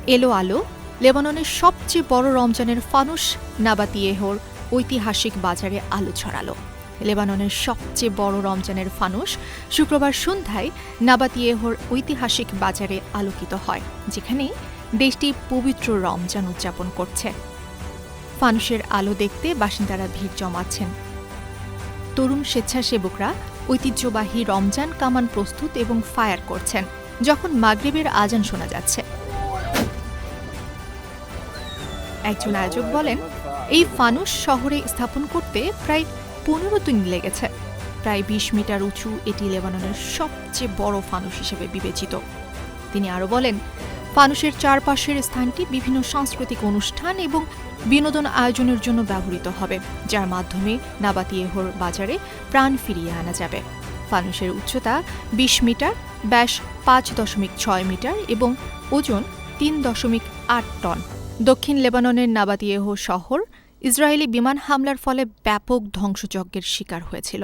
এলো আলো লেবাননের সবচেয়ে বড় রমজানের ফানুস নাবাতিয়েহর ঐতিহাসিক বাজারে আলো ছড়ালো। লেবাননের সবচেয়ে বড় রমজানের ফানুস শুক্রবার সন্ধ্যায় নাবাতিয়েহর ঐতিহাসিক বাজারে আলোকিত হয়, যেখানে দেশটি পবিত্র রমজান উদযাপন করছে। ফানুসের আলো দেখতে বাসিন্দারা ভিড় জমাচ্ছেন। তরুণ স্বেচ্ছাসেবকরা ঐতিহ্যবাহী রমজান কামান প্রস্তুত এবং ফায়ার করছেন যখন মাগরিবের আজান শোনা যাচ্ছে। একজন আয়োজক বলেন, এই ফানুস শহরে স্থাপন করতে প্রায় 15 দিন লেগেছে। প্রায় 20 মিটার উঁচু এটি লেবাননের সবচেয়ে বড় ফানুস হিসেবে বিবেচিত। তিনি আরও বলেন, ফানুসের চারপাশের স্থানটি বিভিন্ন সাংস্কৃতিক অনুষ্ঠান এবং বিনোদন আয়োজনের জন্য ব্যবহৃত হবে, যার মাধ্যমে নাবাতিয়েহর বাজারে প্রাণ ফিরিয়ে আনা যাবে। ফানুসের উচ্চতা 20 মিটার, ব্যাস 5.6 মিটার এবং ওজন 3.8 টন। দক্ষিণ লেবাননের নাবাতিয়েহ শহর ইসরায়েলি বিমান হামলার ফলে ব্যাপক ধ্বংসযজ্ঞের শিকার হয়েছিল।